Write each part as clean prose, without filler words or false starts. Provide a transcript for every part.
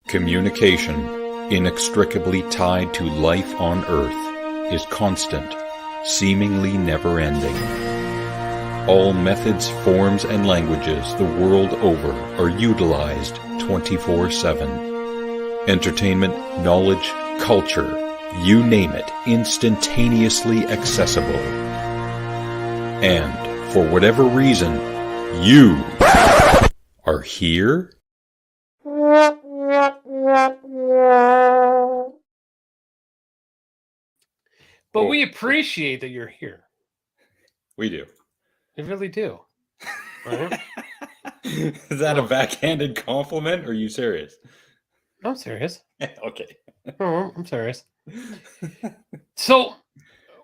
Communication, inextricably tied to life on Earth, is constant, seemingly never-ending. All methods, forms, and languages the world over are utilized 24/7. Entertainment, knowledge, culture, you name it, instantaneously accessible. And, for whatever reason, you are here? But we appreciate that you're here. We do. We really do. Right? Is that a backhanded compliment, or are you serious? I'm serious. Okay. Oh, I'm serious. So,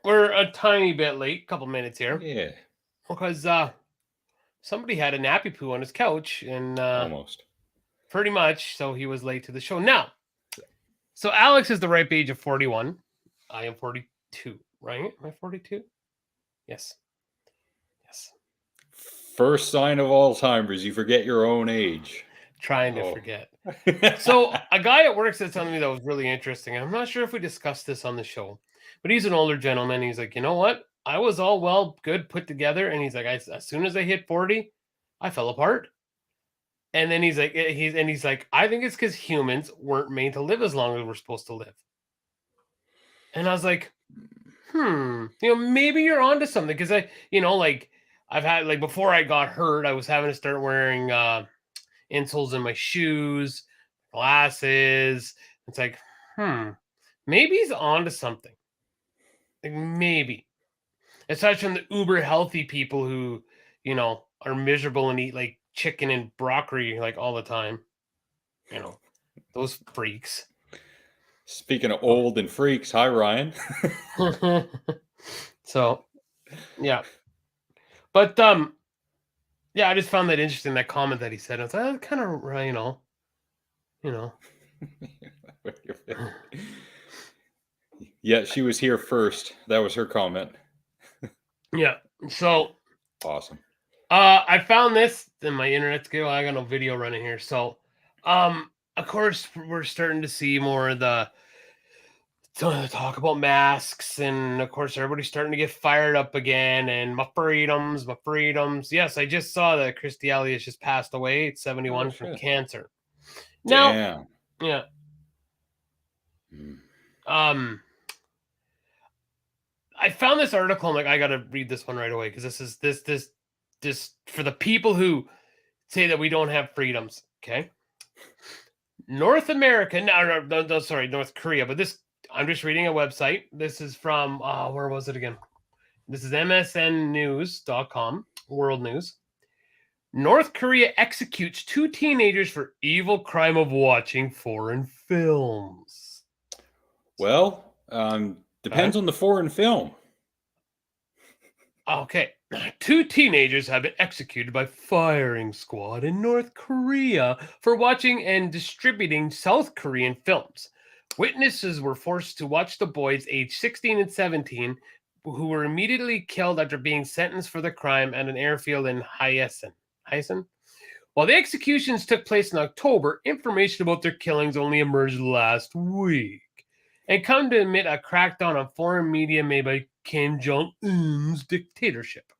we're a tiny bit late, couple minutes here. Yeah. Because somebody had a nappy poo on his couch, and Almost. pretty much, so he was late to the show. Now, so Alex is the ripe age of 41. I am 42, right? Am I 42? Yes. Yes. First sign of Alzheimer's, you forget your own age. Trying to forget. So a guy at work said something that was really interesting. I'm not sure if we discussed this on the show, but he's an older gentleman. He's like, you know what? I was all well, good, put together. And he's like, as soon as I hit 40, I fell apart. And then he's like, I think it's because humans weren't made to live as long as we're supposed to live. And I was like, maybe you're onto something. Because I've had, before I got hurt, I was having to start wearing insoles in my shoes, glasses. It's like, maybe he's onto something. Like, maybe. Aside from the uber healthy people who, are miserable and eat like chicken and broccoli like all the time. Those freaks. Speaking of old and freaks, hi Ryan. So, yeah. But I just found that interesting, that comment that he said. I was like, kind of, Yeah, she was here first. That was her comment. Yeah. So awesome. I found this in my internet skill. I got no video running here. So of course we're starting to see more of the talk about masks, and of course everybody's starting to get fired up again, and my freedoms. Yes, I just saw that Christy Alley just passed away at 71 from cancer. Now, yeah. I found this article. I'm like, I gotta read this one right away because this is for the people who say that we don't have freedoms. Okay, North America. No, sorry, North Korea. But this, I'm just reading a website. This is from where was it again? This is MSNnews.com, World News. North Korea executes 2 teenagers for evil crime of watching foreign films. Well, depends on the foreign film. Okay. 2 teenagers have been executed by firing squad in North Korea for watching and distributing South Korean films. Witnesses were forced to watch the boys aged 16 and 17 who were immediately killed after being sentenced for the crime at an airfield in Hyesan. While the executions took place in October, information about their killings only emerged last week and come to admit a crackdown on foreign media made by Kim Jong-un's dictatorship.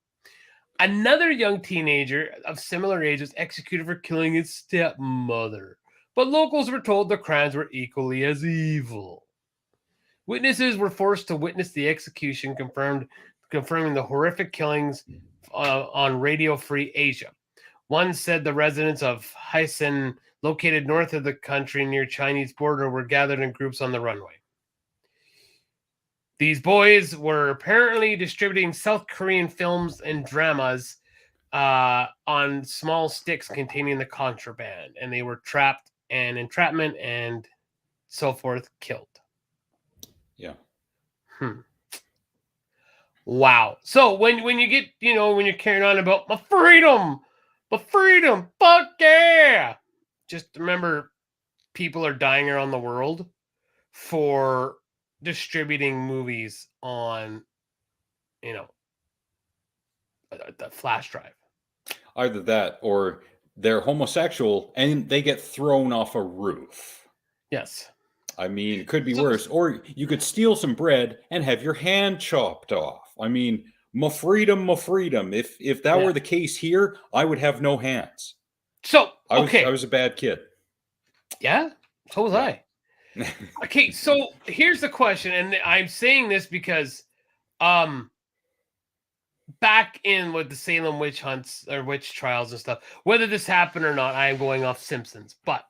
Another young teenager of similar age was executed for killing his stepmother, but locals were told the crimes were equally as evil. Witnesses were forced to witness the execution, confirming the horrific killings on Radio Free Asia. One said the residents of Hysan, located north of the country near Chinese border, were gathered in groups on the runway. These boys were apparently distributing South Korean films and dramas on small sticks containing the contraband, and they were trapped and entrapment and so forth killed. Yeah. Wow. So when you get, when you're carrying on about my freedom, fuck yeah. Just remember, people are dying around the world for distributing movies on, the flash drive. Either that or they're homosexual and they get thrown off a roof. Yes. I mean, it could be worse. Or you could steal some bread and have your hand chopped off. I mean, my freedom, my freedom. If that were the case here, I would have no hands. So, I was a bad kid. Yeah, so was I. Okay, so here's the question, and I'm saying this because back in with the Salem witch hunts or witch trials and stuff, whether this happened or not, I am going off Simpsons. But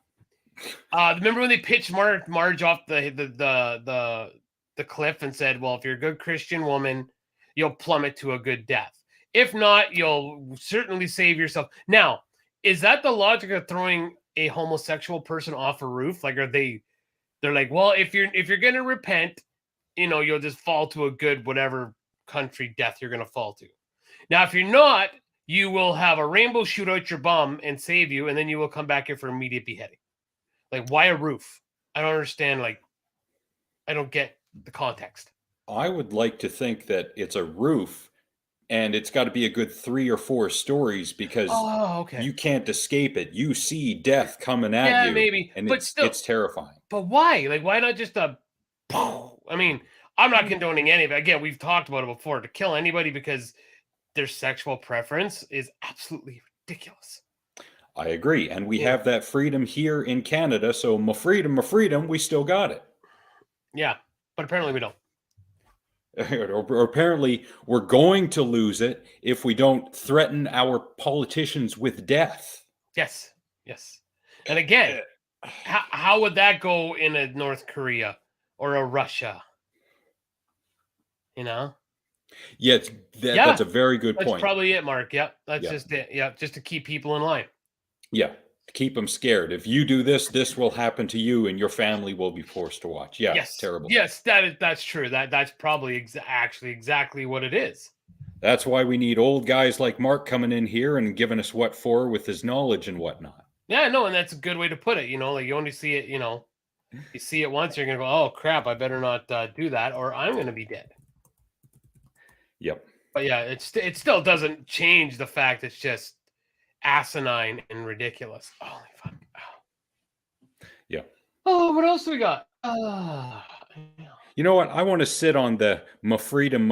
remember when they pitched Marge off the cliff and said, well, if you're a good Christian woman, you'll plummet to a good death. If not, you'll certainly save yourself. Now, is that the logic of throwing a homosexual person off a roof? Like, they're like, well, if you're gonna repent, you'll just fall to a good whatever country death you're gonna fall to. Now, if you're not, you will have a rainbow shoot out your bum and save you, and then you will come back here for immediate beheading. Like, why a roof? I don't understand. Like, I don't get the context. I would like to think that it's a roof and it's got to be a good 3 or 4 stories because you can't escape it. You see death coming at you. Maybe. And but it's terrifying. But why? Like, why not just I mean, I'm not condoning any of it. Again, we've talked about it before. To kill anybody because their sexual preference is absolutely ridiculous. I agree. And we have that freedom here in Canada. So my freedom, we still got it. Yeah. But apparently we don't. Or apparently we're going to lose it if we don't threaten our politicians with death. Yes. And again, how would that go in a North Korea or a Russia? Yeah, that's a very good point. That's probably it, Mark. Yep, that's just it. Yeah, just to keep people in line. Yeah, to keep them scared. If you do this, this will happen to you, and your family will be forced to watch. Yeah, yes, terrible. Yes, that's true. That's probably actually exactly what it is. That's why we need old guys like Mark coming in here and giving us what for with his knowledge and whatnot. Yeah, no, and that's a good way to put it. Like you only see it. You see it once, you're gonna go, "Oh crap, I better not do that, or I'm gonna be dead." Yep. But yeah, it still doesn't change the fact it's just asinine and ridiculous. Holy fuck. Oh. Yeah. Oh, what else we got? You know what? I want to sit on the my freedom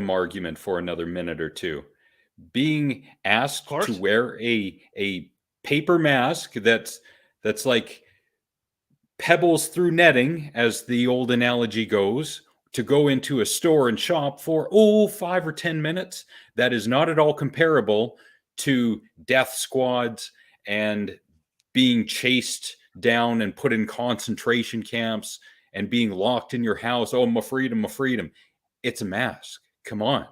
argument for another minute or two. Being asked to wear a paper mask that's like pebbles through netting, as the old analogy goes, to go into a store and shop for 5 or 10 minutes, that is not at all comparable to death squads and being chased down and put in concentration camps and being locked in your house. Oh, my freedom. It's a mask. Come on.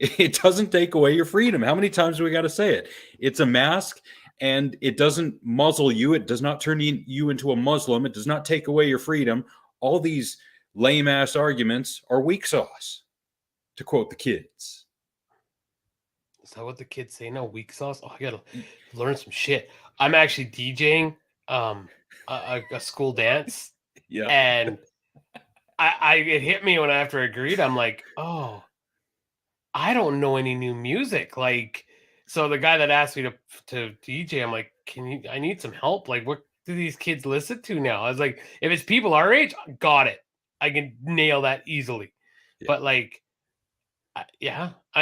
It doesn't take away your freedom. How many times do we got to say it? It's a mask, and it doesn't muzzle you. It does not turn you into a Muslim. It does not take away your freedom. All these lame ass arguments are weak sauce, to quote the kids. Is that what the kids say now? Weak sauce? Oh, I gotta learn some shit. I'm actually DJing a school dance. Yeah. And it hit me when after I agreed, I'm like, oh, I don't know any new music. Like, so the guy that asked me to DJ, I'm like, I need some help. Like, what do these kids listen to now? I was like, if it's people our age, got it. I can nail that easily. Yeah. But like,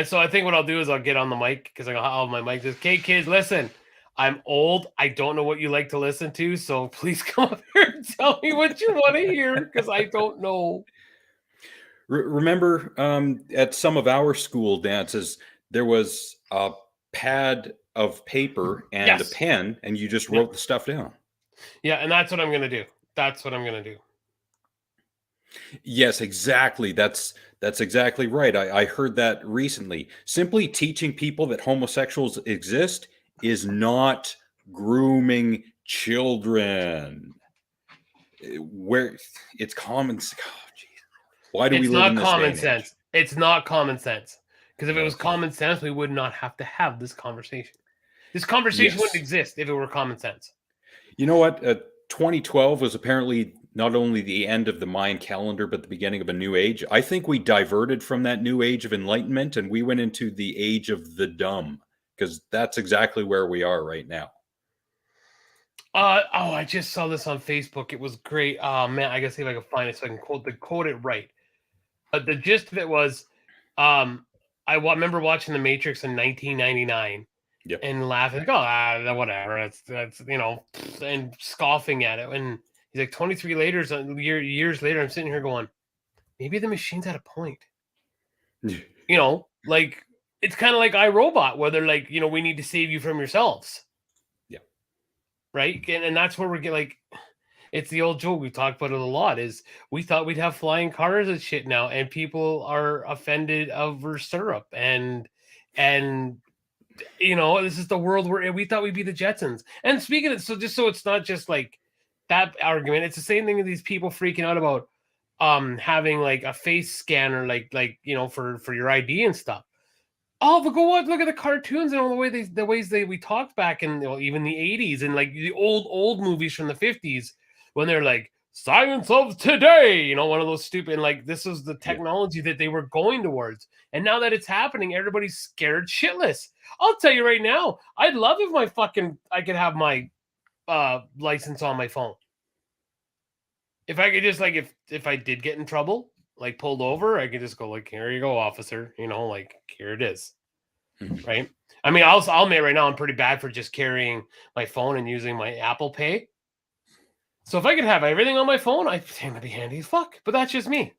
So I think what I'll do is I'll get on the mic because I'll have my mic. Just, okay, kids, listen. I'm old. I don't know what you like to listen to, so please come up here and tell me what you want to hear because I don't know. Remember, at some of our school dances, there was a pad of paper and a Yes. pen, and you just Yeah. wrote the stuff down. Yeah, and that's what I'm gonna do. That's what I'm gonna do. Yes, exactly. That's exactly right. I heard that recently. Simply teaching people that homosexuals exist is not grooming children. Where it's common. Oh, geez. Why do we It's live in not this day common and age? sense. It's not common sense. Because if it was Okay. common sense, we would not have to have this conversation. This conversation wouldn't Yes. exist if it were common sense. You know what? 2012 was apparently not only the end of the Mayan calendar, but the beginning of a new age. I think we diverted from that new age of enlightenment and we went into the age of the dumb, because that's exactly where we are right now. I just saw this on Facebook. It was great. Oh man, I gotta see if I can find it so I can quote it right. But the gist of it was, remember watching The Matrix in 1999 Yep. and laughing, like, oh, whatever. That's and scoffing at it. And he's like, 23 later, years later, I'm sitting here going, maybe the machine's at a point. Like it's kind of like iRobot, where they're like, we need to save you from yourselves. Yeah. Right. And that's where we're getting like, it's the old joke. We talked about it a lot is we thought we'd have flying cars and shit now. And people are offended over syrup and this is the world where we thought we'd be the Jetsons. And speaking of, so just so it's not just like that argument, it's the same thing with these people freaking out about having like a face scanner, like for your ID and stuff. Oh, but look at the cartoons and all the ways we talked back in even the 80s and like the old movies from the 50s when they're like science of today, one of those stupid, like this is the Yeah. technology that they were going towards. And now that it's happening, everybody's scared shitless. I'll tell you right now, I'd love if I could have my license on my phone. If I could just like if I did get in trouble, like pulled over, I could just go like, here you go, officer, like here it is. Right. I mean, I'll admit right now I'm pretty bad for just carrying my phone and using my Apple Pay. So if I could have everything on my phone, I think it'd be handy as fuck. But that's just me.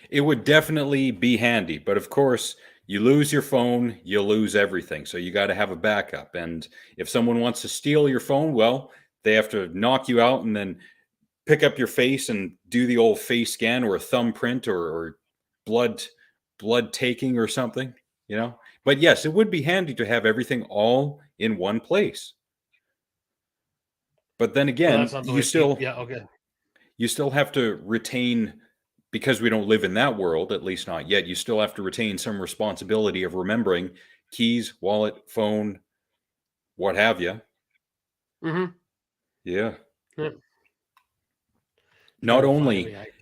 It would definitely be handy, but of course, you lose your phone, you lose everything. So you got to have a backup. And if someone wants to steal your phone, well, they have to knock you out and then pick up your face and do the old face scan or a thumbprint or blood taking or something. But yes, it would be handy to have everything all in one place. But then Well, that's again, not the you way people. still Yeah. Okay. you still have to retain, because we don't live in that world, at least not yet, you still have to retain some responsibility of remembering keys, wallet, phone, what have you. Mm-hmm. Yeah. Yeah. Trying Not to find only it.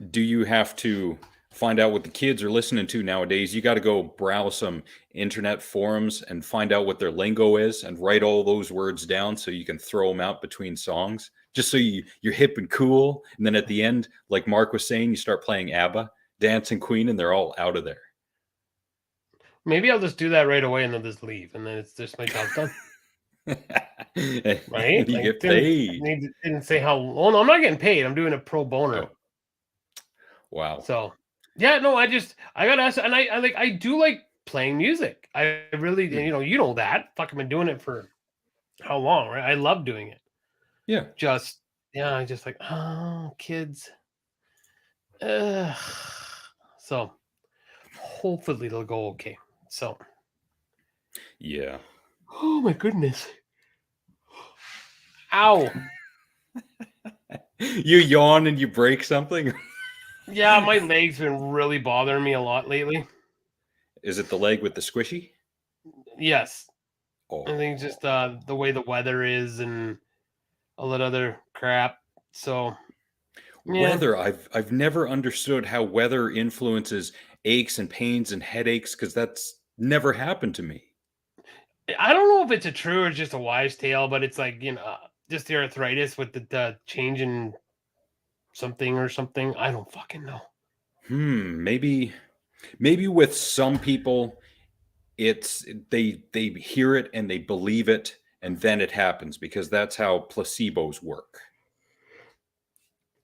do you have to find out what the kids are listening to nowadays, you got to go browse some internet forums and find out what their lingo is and write all those words down so you can throw them out between songs, just so you're hip and cool. And then at the end, like Mark was saying, you start playing ABBA, Dancing Queen, and they're all out of there. Maybe I'll just do that right away and then just leave, and then it's just my job's done. Right? You Like, get paid. didn't say how. Oh no, I'm not getting paid. I'm doing it pro bono. Oh. Wow. So yeah, no, I gotta ask, and I do like playing music. I really, you know that. Fuck, I've been doing it for how long, right? I love doing it. Yeah. I just like, oh, kids. Ugh. So hopefully it'll go okay. So Yeah. oh my goodness. Ow. You yawn and you break something? Yeah, my leg's been really bothering me a lot lately. Is it the leg with the squishy? Yes. Oh. I think just the way the weather is and all that other crap. So yeah. Weather. I've never understood how weather influences aches and pains and headaches, because that's never happened to me. I don't know if it's a true or just a wise tale, but it's like, just the arthritis with the change in something or something. I don't fucking know. Maybe Maybe with some people, it's they hear it and they believe it, and then it happens because that's how placebos work.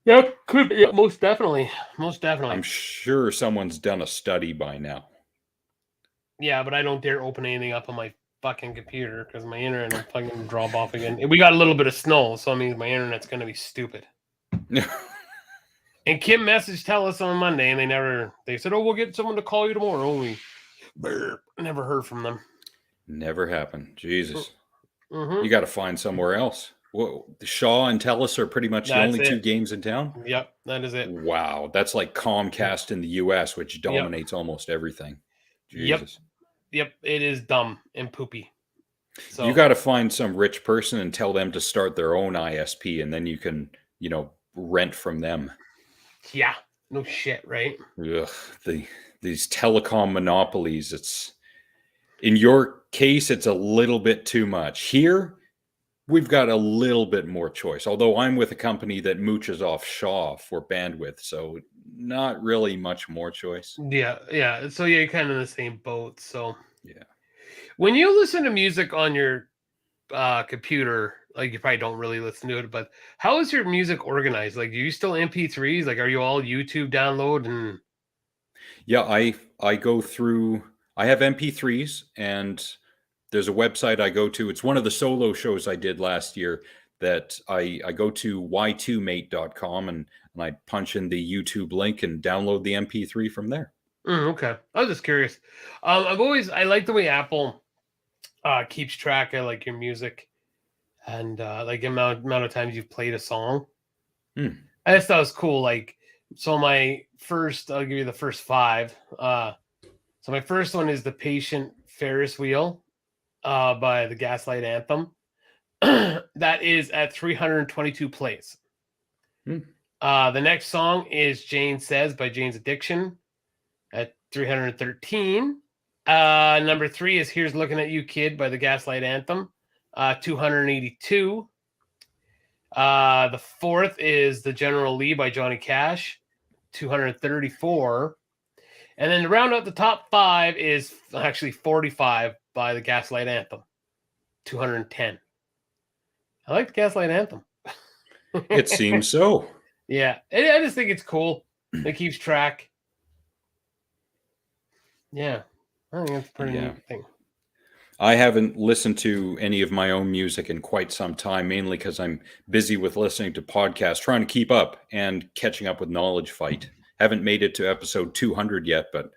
Yeah, could be. Yeah, most definitely. Most definitely. I'm sure someone's done a study by now. Yeah, but I don't dare open anything up on my fucking computer because my internet will fucking drop off again. We got a little bit of snow, so it means my internet's gonna be stupid. And Kim messaged tell us on Monday, and they said, "Oh, we'll get someone to call you tomorrow." We never heard from them. Never happened. Jesus. Mm-hmm. You got to find somewhere else. Well, Shaw and Telus are pretty much the only two games in town. Yep, that is it. Wow, that's like Comcast in the U.S., which dominates almost everything. Jesus. Yep, it is dumb and poopy. So you got to find some rich person and tell them to start their own ISP, and then you can, rent from them. Yeah, no shit, right? Ugh, these telecom monopolies. It's in your case, it's a little bit too much. Here, we've got a little bit more choice. Although I'm with a company that mooches off Shaw for bandwidth, so not really much more choice. Yeah. So you're kind of in the same boat. So yeah. When you listen to music on your computer, like you probably don't really listen to it, but how is your music organized? Like, do you still MP3s? Like, are you all YouTube download? And yeah, I go through. I have MP3s, and there's a website I go to. It's one of the solo shows I did last year that I go to y2mate.com and I punch in the YouTube link and download the MP3 from there. Okay, I was just curious. I like the way Apple keeps track of like your music and like the amount of times you've played a song. I just thought it was cool. Like, so I'll give you the first 5. So my first one is The Patient Ferris Wheel by the Gaslight Anthem. That is at 322 plays. The next song is Jane Says by Jane's Addiction at 313. Number 3 is Here's Looking at You Kid by the Gaslight Anthem, 282. The 4th is The General Lee by Johnny Cash, 234. And then to round out the top 5 is actually 45 by the Gaslight Anthem, 210. I like the Gaslight Anthem. It seems so. Yeah, I just think it's cool. It keeps track. Yeah, I think that's a pretty neat thing. I haven't listened to any of my own music in quite some time, mainly because I'm busy with listening to podcasts, trying to keep up and catching up with Knowledge Fight. Haven't made it to episode 200 yet, but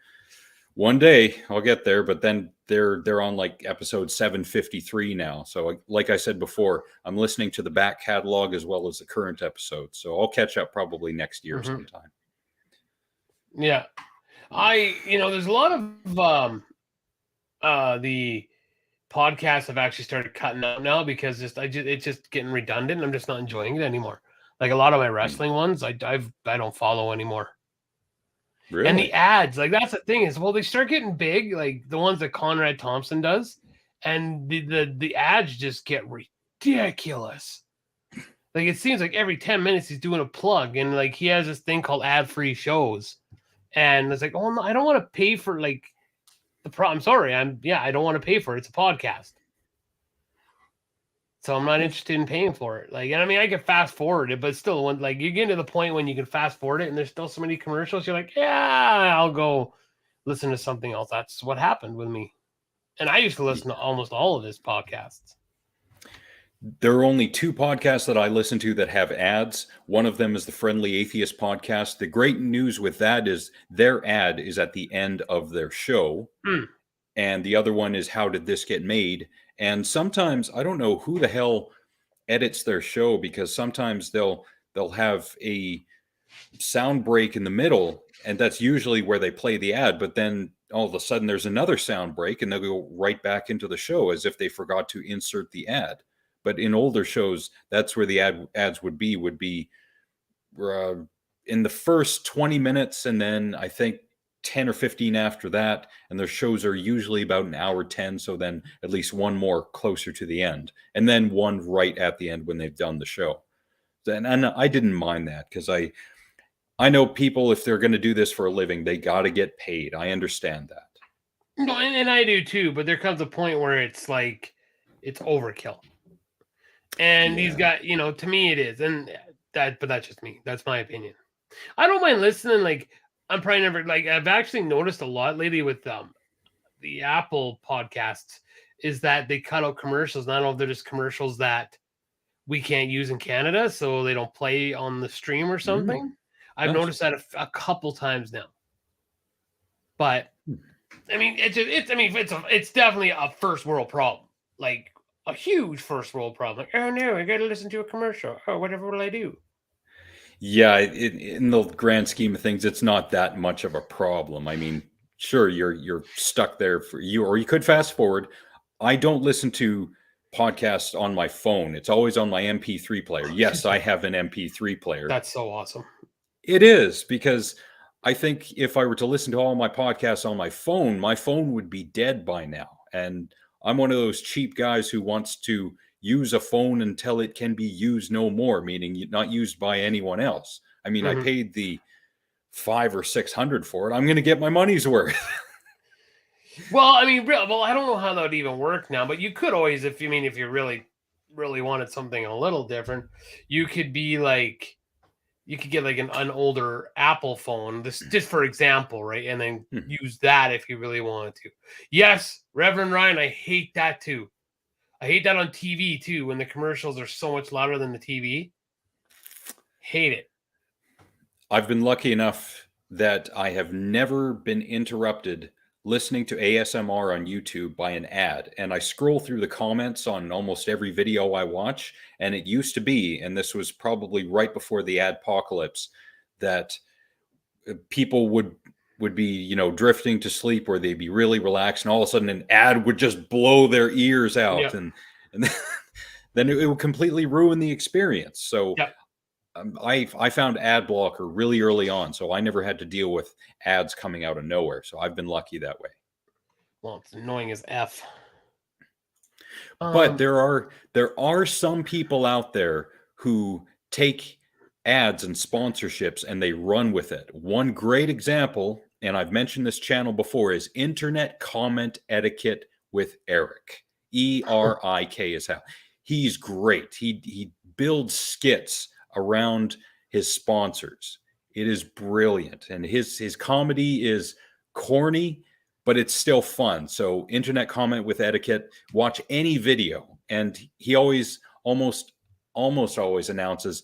one day I'll get there. But then they're on like episode 753 now. So like I said before, I'm listening to the back catalog as well as the current episode. So I'll catch up probably next year sometime. Yeah. There's a lot of the podcasts have actually started cutting out now because it's just getting redundant and I'm just not enjoying it anymore. Like a lot of my wrestling ones, I don't follow anymore. Really? And the ads, like that's the thing is, well, they start getting big, like the ones that Conrad Thompson does, and the ads just get ridiculous. Like it seems like every 10 minutes he's doing a plug, and like he has this thing called ad-free shows, and it's like, oh no, I don't want to pay for like I'm sorry, I don't want to pay for it. It's a podcast. So I'm not interested in paying for it. Like, and I mean, I can fast forward it, but still, when like you get to the point when you can fast forward it, and there's still so many commercials, you're like, yeah, I'll go listen to something else. That's what happened with me. And I used to listen to almost all of his podcasts. There are only 2 podcasts that I listen to that have ads. One of them is the Friendly Atheist podcast. The great news with that is their ad is at the end of their show. And the other one is How Did This Get Made? And sometimes I don't know who the hell edits their show, because sometimes they'll have a sound break in the middle, and that's usually where they play the ad. But then all of a sudden there's another sound break and they'll go right back into the show as if they forgot to insert the ad. But in older shows, that's where the ads would be in the first 20 minutes, and then I think 10 or 15 after that, and their shows are usually about an hour 10, so then at least one more closer to the end, and then one right at the end when they've done the show. And I didn't mind that because I know people, if they're going to do this for a living, they got to get paid. I understand that. No, and I do too, but there comes a point where it's like it's overkill. And these guys, to me it is. But that's just me. That's my opinion. I don't mind listening. Like, I'm probably never, like, I've actually noticed a lot lately with the Apple podcasts is that they cut out commercials. And I don't know if they're just commercials that we can't use in Canada, so they don't play on the stream or something. I've noticed that a couple times now. But I mean, it's definitely a first world problem, like a huge first world problem. Like, oh no, I got to listen to a commercial. Oh, whatever will I do? Yeah, in the grand scheme of things, it's not that much of a problem. I mean, sure, you're stuck there for you, or you could fast forward. I don't listen to podcasts on my phone. It's always on my MP3 player. Yes, I have an MP3 player. That's so awesome. It is, because I think if I were to listen to all my podcasts on my phone would be dead by now. And I'm one of those cheap guys who wants to use a phone until it can be used no more, meaning not used by anyone else. I mean, I paid the $500 or $600 for it. I'm going to get my money's worth. Well, I mean, I don't know how that would even work now, but you could always, if you really, really wanted something a little different, you could be like, you could get like an older Apple phone, this just for example, right? And then use that if you really wanted to. Yes, Reverend Ryan, I hate that too. I hate that on TV too, when the commercials are so much louder than the TV. Hate it. I've been lucky enough that I have never been interrupted listening to ASMR on YouTube by an ad. And I scroll through the comments on almost every video I watch. And it used to be, and this was probably right before the adpocalypse, that people would be, drifting to sleep, or they'd be really relaxed, and all of a sudden an ad would just blow their ears out. And then it would completely ruin the experience. So I found ad blocker really early on, so I never had to deal with ads coming out of nowhere. So I've been lucky that way. Well, it's annoying as F. But there are some people out there who take ads and sponsorships and they run with it. One great example, and I've mentioned this channel before, is Internet Comment Etiquette with Eric. ERIK is how. He's great. He builds skits around his sponsors. It is brilliant, and his comedy is corny, but it's still fun. So Internet Comment with Etiquette, watch any video, and he almost always announces,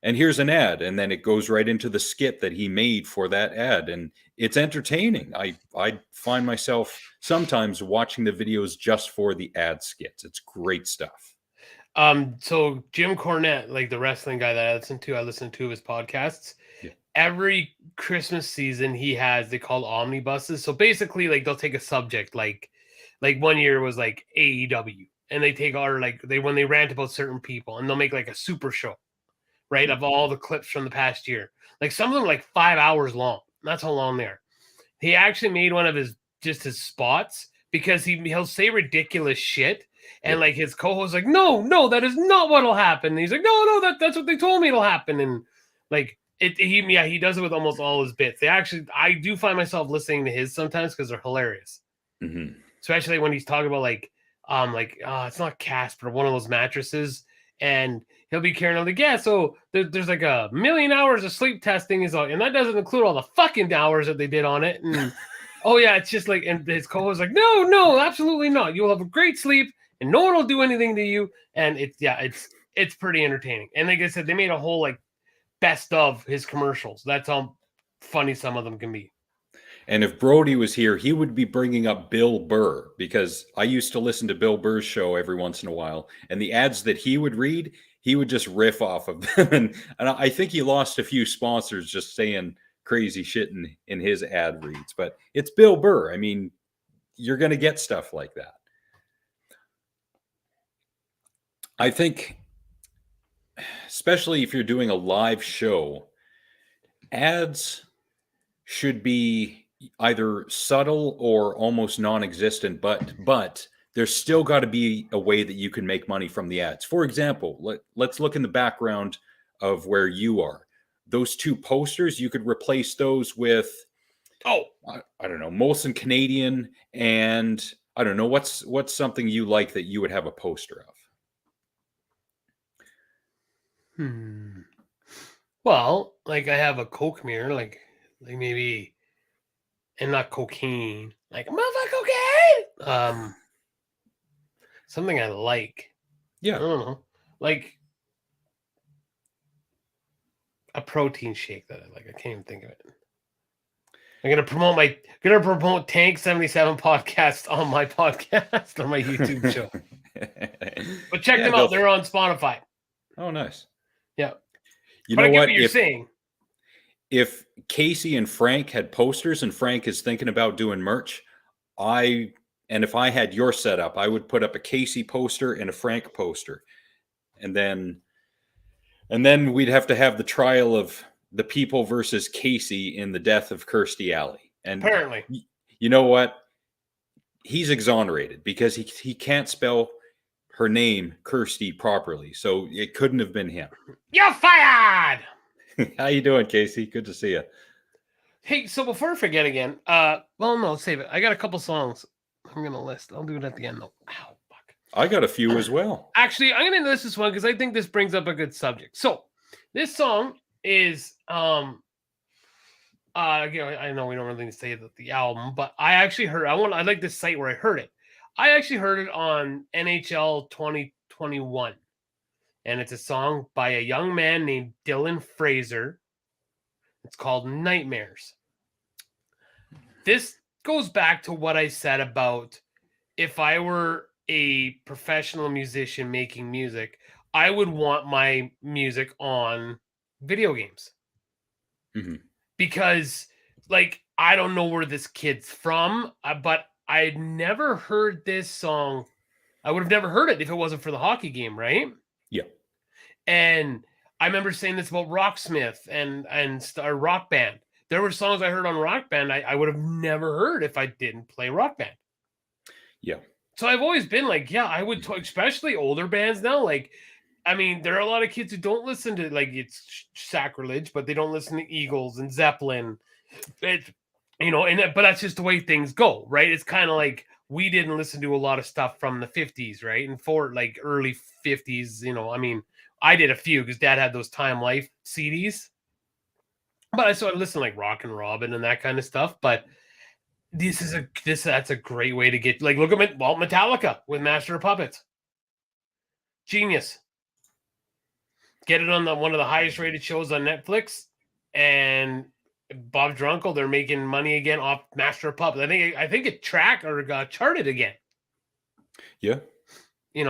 and here's an ad, and then it goes right into the skit that he made for that ad, and it's entertaining. I find myself sometimes watching the videos just for the ad skits. It's great stuff. So Jim Cornette, like the wrestling guy that I listen to his podcasts. Yeah. Every Christmas season he has, they call omnibuses. So basically, like, they'll take a subject, like 1 year was like AEW, and they take when they rant about certain people, and they'll make like a super show, right, of all the clips from the past year. Like some of them like 5 hours long. That's how long they are. He actually made one of his spots because he'll say ridiculous shit. And like his co-host like, no, that is not what'll happen. And he's like, no, that's what they told me it'll happen. And like he does it with almost all his bits. I do find myself listening to his sometimes because they're hilarious. Mm-hmm. Especially when he's talking about it's not Casper, one of those mattresses, and he'll be carrying on the so there's like 1 million hours of sleep testing and that doesn't include all the fucking hours that they did on it. And oh yeah, it's just like, and his co-host like, no, absolutely not. You'll have a great sleep. And no one will do anything to you. And it's pretty entertaining. And like I said, they made a whole like best of his commercials. That's how funny some of them can be. And if Brody was here, he would be bringing up Bill Burr, because I used to listen to Bill Burr's show every once in a while. And the ads that he would read, he would just riff off of them. And I think he lost a few sponsors just saying crazy shit in his ad reads. But it's Bill Burr. I mean, you're going to get stuff like that. I think, especially if you're doing a live show, ads should be either subtle or almost non-existent, but there's still got to be a way that you can make money from the ads. For example, let's look in the background of where you are. those two posters, you could replace those with, I don't know, Molson Canadian, and I don't know, what's something you like that you would have a poster of? Well, like I have a Coke mirror, like maybe, and not cocaine, like motherfucker cocaine. Something I like. Yeah. I don't know, like a protein shake that I like. I can't even think of it. I'm gonna promote Tank 77 podcast on my podcast on my YouTube show. But check them out. They're on Spotify. Oh, nice. Yeah. You know what? You're saying. If Casey and Frank had posters and Frank is thinking about doing merch, if I had your setup, I would put up a Casey poster and a Frank poster. And then we'd have to have the trial of the people versus Casey in the death of Kirstie Alley. And apparently, you know what? He's exonerated because he can't spell her name, Kirstie, properly. So it couldn't have been him. You're fired! How you doing, Casey? Good to see you. Hey, so before I forget again, well, no, save it. I got a couple songs I'm going to list. I'll do it at the end, though. Ow, fuck. I got a few as well. Actually, I'm going to list this one because I think this brings up a good subject. So, this song is, I know we don't really say the album, but I actually heard, I like this site where I heard it. I actually heard it on NHL 2021. And it's a song by a young man named Dylan Fraser. It's called Nightmares. This goes back to what I said about if I were a professional musician making music, I would want my music on video games. Mm-hmm. Because, like, I don't know where this kid's from, but I'd never heard this song. I would have never heard it if it wasn't for the hockey game, right? Yeah. And I remember saying this about Rocksmith and Rock Band. There were songs I heard on Rock Band I would have never heard if I didn't play Rock Band. Yeah. So I've always been like, yeah, I would, especially older bands now. Like, I mean, there are a lot of kids who don't listen to, like, it's sacrilege, but they don't listen to Eagles and Zeppelin. But that's just the way things go, right? It's kind of like we didn't listen to a lot of stuff from the 50s, right? And for like early 50s, I mean, I did a few because Dad had those Time Life CDs. But I listened to like Rock and Robin and that kind of stuff. But that's a great way to get, like, look at Metallica with Master of Puppets. Genius. Get it on one of the highest rated shows on Netflix, and Bob Drunkle, they're making money again off Master of Puppets. I think it tracked or got charted again. Yeah.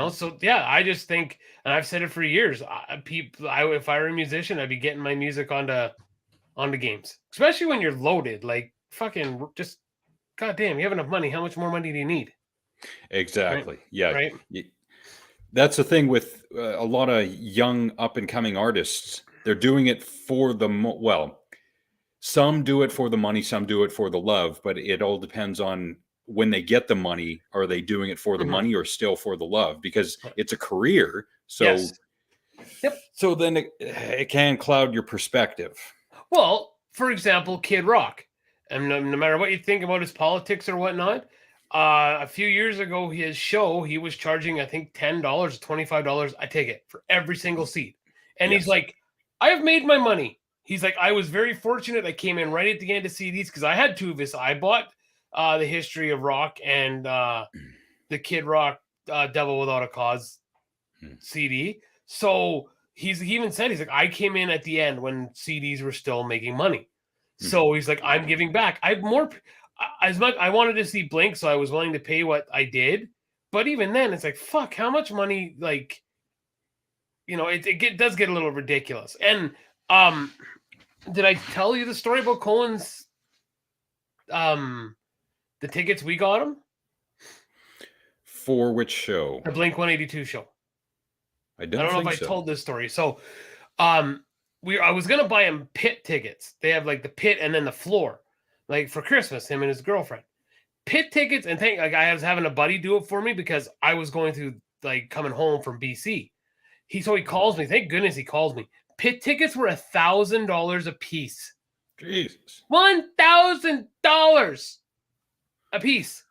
So yeah, I just think, and I've said it for years, if I were a musician, I'd be getting my music onto games, especially when you're loaded. Like, fucking just, goddamn, you have enough money. How much more money do you need? Exactly. Right? Yeah. Right. That's the thing with a lot of young up and coming artists. They're doing it for some do it for the money, some do it for the love, but it all depends on when they get the money. Are they doing it for the money or still for the love? Because it's a career. So, yes. Yep. So then it can cloud your perspective. Well, for example, Kid Rock. And no matter what you think about his politics or whatnot, a few years ago, his show, he was charging, I think, $10 or $25 a ticket for every single seat. And He's like, I have made my money. He's like, I was very fortunate. I came in right at the end of CDs because I had two of his. I bought the History of Rock and the Kid Rock Devil Without a Cause CD. So he even said, he's like, I came in at the end when CDs were still making money. So he's like, I'm giving back. I wanted to see Blink, so I was willing to pay what I did. But even then, it's like, fuck, how much money, like, it does get a little ridiculous. And did I tell you the story about Cohen's, the tickets we got him? For which show? The Blink 182 show. I don't know if I told this story. So, I was gonna buy him pit tickets. They have like the pit and then the floor, like for Christmas. Him and his girlfriend, pit tickets. And I was having a buddy do it for me because I was going through, like, coming home from BC. He calls me. Thank goodness he calls me. Pit tickets were $1,000 a piece. Jesus. $1,000 a piece.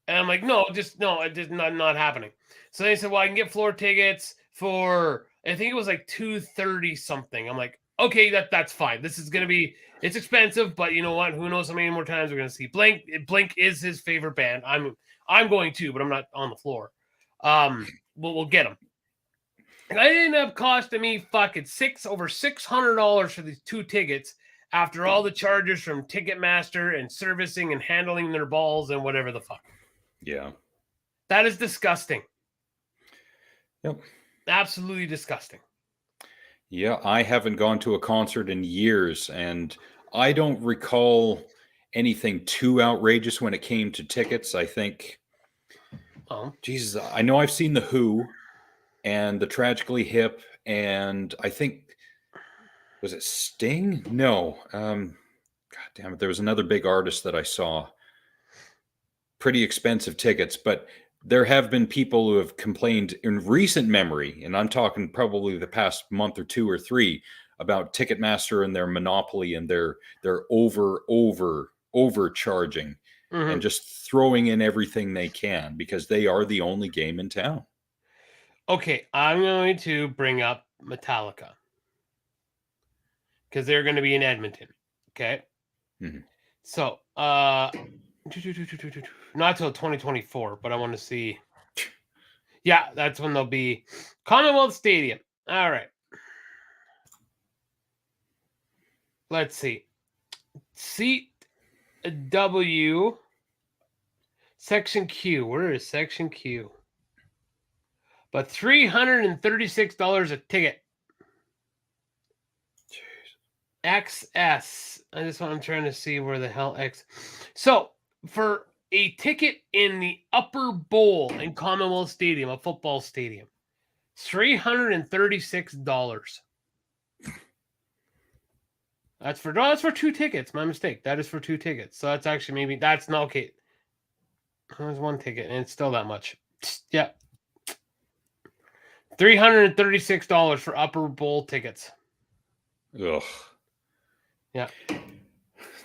And I'm like, no, it did not happening. So they said, well, I can get floor tickets for, I think it was like $230 something. I'm like, okay, that's fine. This is gonna be, it's expensive, but you know what? Who knows how many more times we're gonna see Blink. Blink is his favorite band. I'm going to, but I'm not on the floor. We'll get them. And I ended up costing me fucking over $600 for these 2 tickets after all the charges from Ticketmaster and servicing and handling their balls and whatever the fuck. Yeah. That is disgusting. Yep. Absolutely disgusting. Yeah, I haven't gone to a concert in years, and I don't recall anything too outrageous when it came to tickets. I think, Jesus, I know I've seen The Who and the Tragically Hip, and I think, was it Sting? No. God damn it. There was another big artist that I saw. Pretty expensive tickets, but there have been people who have complained in recent memory, and I'm talking probably the past month or 2 or 3, about Ticketmaster and their monopoly and their overcharging and just throwing in everything they can because they are the only game in town. Okay, I'm going to bring up Metallica because they're going to be in Edmonton. Okay. So, not till 2024, but I want to see. Yeah, that's when they'll be Commonwealth Stadium. All right. Let's see. Seat W, Section Q. Where is Section Q? But $336 a ticket. Jeez. XS. I'm trying to see where the hell X. So for a ticket in the upper bowl in Commonwealth Stadium, a football stadium, $336. That's for 2 tickets. My mistake. That is for 2 tickets. So that's actually that's not okay. There's 1 ticket, and it's still that much. Yeah. $336 for upper bowl tickets. Ugh. Yeah.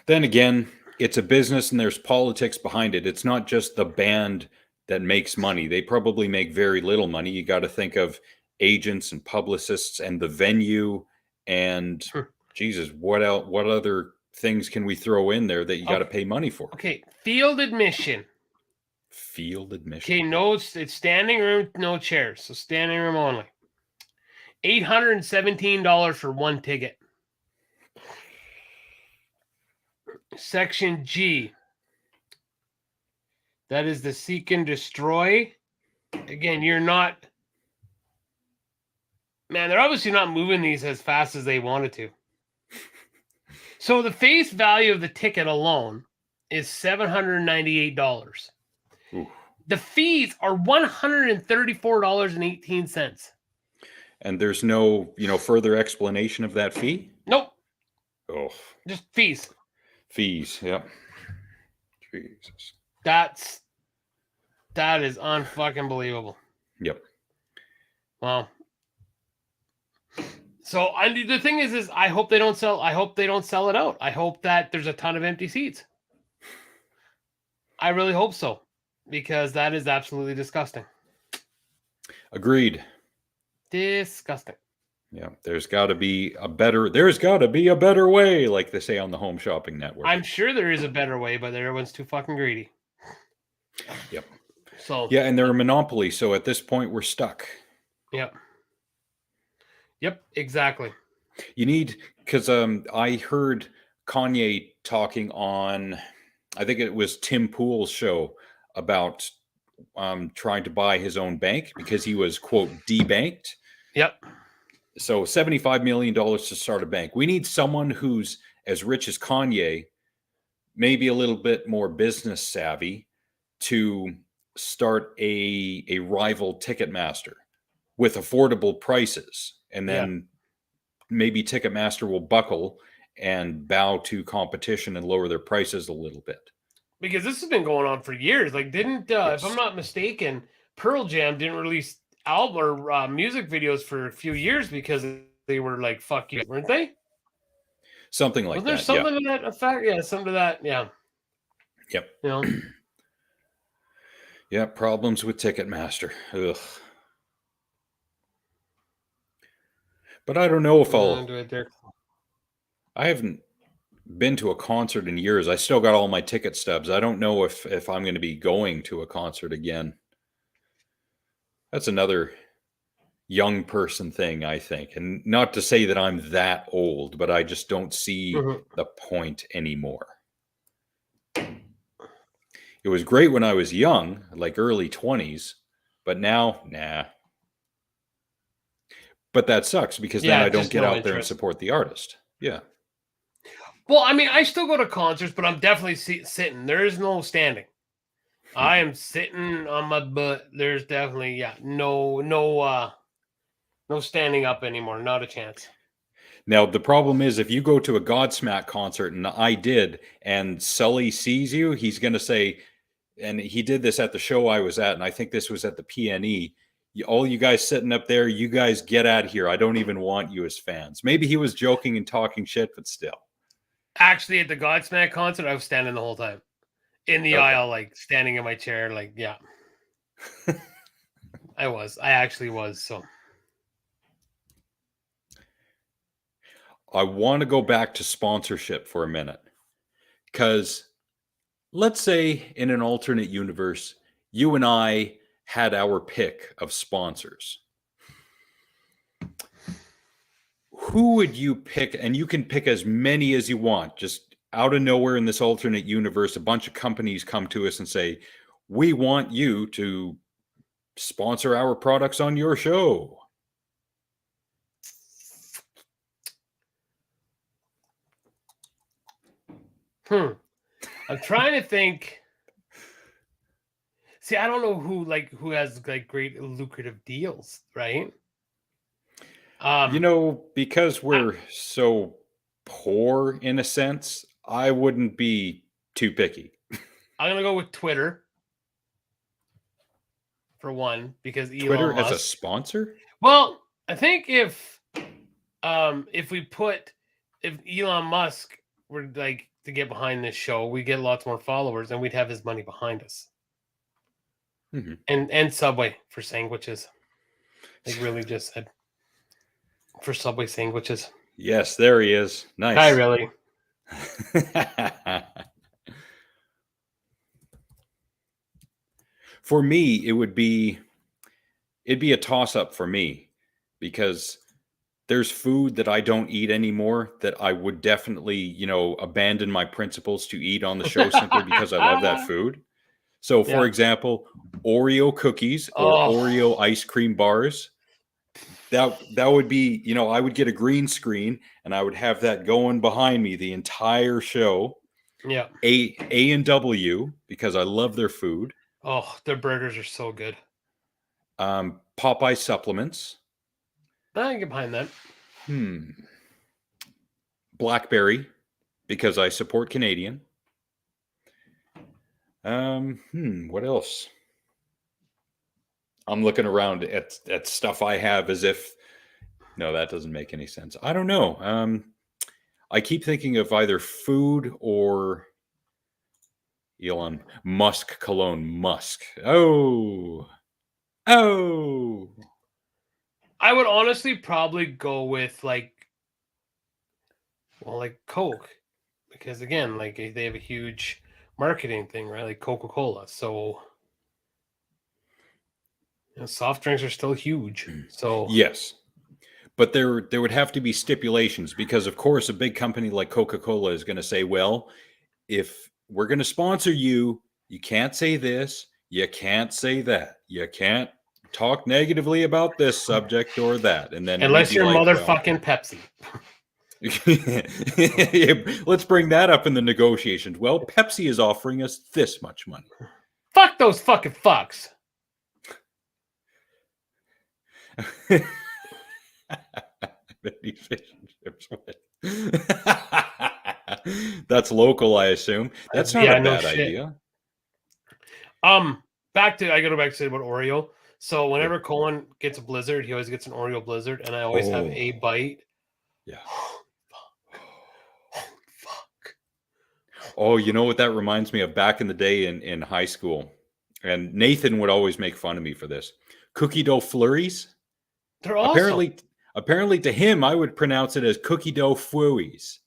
Then again, it's a business and there's politics behind it. It's not just the band that makes money. They probably make very little money. You got to think of agents and publicists and the venue and Jesus, what else? What other things can we throw in there that you got to pay money for? Okay, field admission. Field admission. Okay, no, it's standing room, no chairs, so standing room only. $817 for 1 ticket. Section G. That is the Seek and Destroy. Again, you're not... Man, they're obviously not moving these as fast as they wanted to. So the face value of the ticket alone is $798. Ooh. The fees are $134.18. And there's no, further explanation of that fee? Nope. Oh. Just fees. Fees, yep. Jesus. That is unfucking believable. Yep. Wow. So the thing is I hope they don't sell it out. I hope that there's a ton of empty seats. I really hope so, because that is absolutely disgusting. Agreed. Disgusting. Yeah, there's got to be a better way, like they say on the Home Shopping Network. I'm sure there is a better way, but everyone's too fucking greedy. Yep. So yeah, and they're a monopoly, so at this point we're stuck. Yep. Yep, exactly. You need, because I heard Kanye talking on, I think it was Tim Pool's show, about trying to buy his own bank because he was, quote, debanked. Yep. So $75 million to start a bank. We need someone who's as rich as Kanye, maybe a little bit more business savvy, to start a rival Ticketmaster with affordable prices. And then maybe Ticketmaster will buckle and bow to competition and lower their prices a little bit. Because this has been going on for years. Like, if I'm not mistaken, Pearl Jam didn't release album or music videos for a few years because of they were like, "Fuck you," weren't they? Something like Was there that. something to that effect? Yeah, something to that. Yeah. Yep. You know. Yeah. Problems with Ticketmaster. Ugh. But I don't know if I haven't been to a concert in years. I still got all my ticket stubs. I don't know if I'm going to be going to a concert again. That's another young person thing, I think. And not to say that I'm that old, but I just don't see the point anymore. It was great when I was young, like early 20s, but now, nah. But that sucks because then I don't get out there and support the artist. Yeah. Well, I mean, I still go to concerts, but I'm definitely sitting. There is no standing. I am sitting on my butt. There's definitely no standing up anymore. Not a chance. Now the problem is if you go to a Godsmack concert, and I did, and Sully sees you, he's going to say, and he did this at the show I was at, and I think this was at the PNE. All you guys sitting up there, you guys get out of here. I don't even want you as fans. Maybe he was joking and talking shit, but still. Actually, at the Godsmack concert, I was standing the whole time in the aisle, like standing in my chair, like, yeah. I actually was. So I want to go back to sponsorship for a minute, because let's say in an alternate universe, you and I had our pick of sponsors. Who would you pick? And you can pick as many as you want. Just out of nowhere in this alternate universe, a bunch of companies come to us and say, we want you to sponsor our products on your show. I'm trying to think. See, I don't know who has like great lucrative deals, right? Because we're so poor in a sense, I wouldn't be too picky. I'm gonna go with Twitter for one, because Twitter Elon Musk, as a sponsor. Well, I think if Elon Musk were like to get behind this show, we get lots more followers, and we'd have his money behind us. Mm-hmm. And Subway for sandwiches. Like really just said for Subway sandwiches. Yes, there he is. Nice. Hi, really. For me, it'd be a toss-up for me, because there's food that I don't eat anymore that I would definitely, abandon my principles to eat on the show simply because I love that food. So, for example, Oreo cookies or Oreo ice cream bars. That would be, I would get a green screen and I would have that going behind me the entire show. Yeah. A&W, because I love their food. Oh, their burgers are so good. Popeye supplements. I can get behind that. Blackberry, because I support Canadian. What else? I'm looking around at stuff I have as if, no, that doesn't make any sense. I don't know. I keep thinking of either food or Elon Musk cologne. Musk. Oh. I would honestly probably go with like Coke, because again, like they have a huge marketing thing, right? Like Coca-Cola. So soft drinks are still huge. So yes, but there would have to be stipulations, because of course a big company like Coca-Cola is going to say, well, if we're going to sponsor you, you can't say this, you can't say that, you can't talk negatively about this subject or that, and then unless you're like, motherfucking Pepsi. Let's bring that up in the negotiations. Well, Pepsi is offering us this much money. Fuck those fucking fucks. That's local, I assume. That's not a bad idea. I go back to say about Oreo. So whenever Cohen gets a blizzard, he always gets an Oreo blizzard, and I always have a bite. Yeah. Fuck. Oh, you know what that reminds me of? Back in the day in high school, and Nathan would always make fun of me for this. Cookie dough flurries. They're awesome. Apparently to him, I would pronounce it as cookie dough flurries.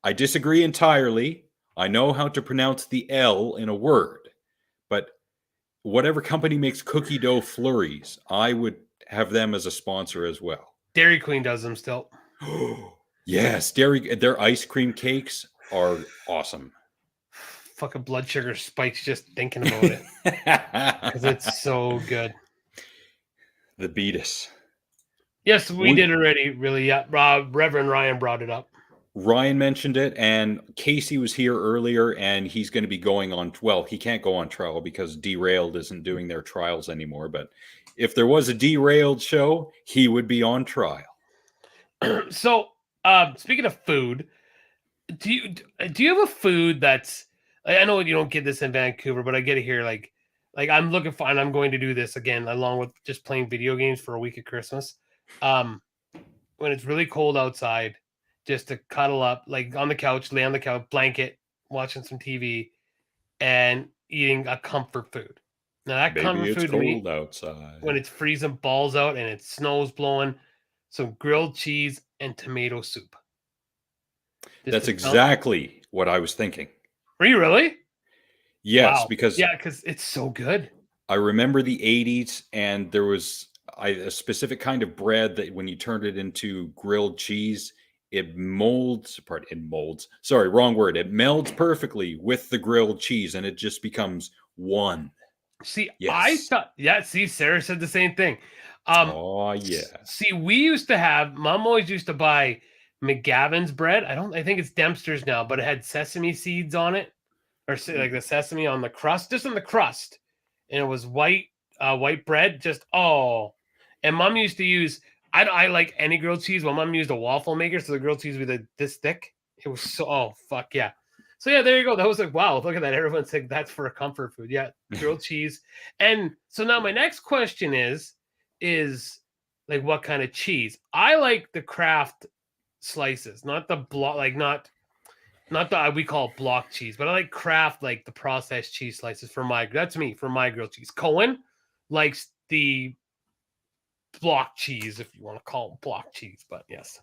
I disagree entirely. I know how to pronounce the L in a word, but whatever company makes cookie dough flurries, I would have them as a sponsor as well. Dairy Queen does them still. Yes, their ice cream cakes are awesome. Fucking blood sugar spikes just thinking about it because it's so good. The Beatus. Yes, we did already. Really, yeah. Reverend Ryan brought it up. Ryan mentioned it, and Casey was here earlier, and he's going to be going on. Well, he can't go on trial because Derailed isn't doing their trials anymore. But if there was a Derailed show, he would be on trial. So, speaking of food, do you have a food that's? I know you don't get this in Vancouver, but I get it here. Like I'm looking for, and I'm going to do this again, along with just playing video games for a week at Christmas. When it's really cold outside, just to cuddle up, like on the couch, lay on the couch, blanket, watching some TV, and eating a comfort food. Now that comfort food to me, outside when it's freezing balls out and it snow's blowing, some grilled cheese and tomato soup. That's exactly what I was thinking. Were you really? Yes, wow. because it's so good. I remember the 80s, and there was a specific kind of bread that when you turned it into grilled cheese, it molds. Sorry, wrong word. It melds perfectly with the grilled cheese, and it just becomes one. See, yes. I thought, see, Sarah said the same thing. Oh, yeah. See, we used to have, Mom always used to buy McGavin's bread. I think it's Dempster's now, but it had sesame seeds on it, or like the sesame on the crust, just on the crust. And it was white bread, and Mom used to use, I like any grilled cheese. Well, Mom used a waffle maker, so the grilled cheese would be this thick. It was so, fuck yeah. So yeah, there you go. That was like, wow, look at that. Everyone's like, that's for a comfort food. Yeah, grilled cheese. And so now my next question is like, what kind of cheese? I like the Kraft slices, not the block, like not the we call it block cheese, but I like Kraft, like the processed cheese slices for my grilled cheese. Cohen likes the block cheese, if you want to call it block cheese, but yes.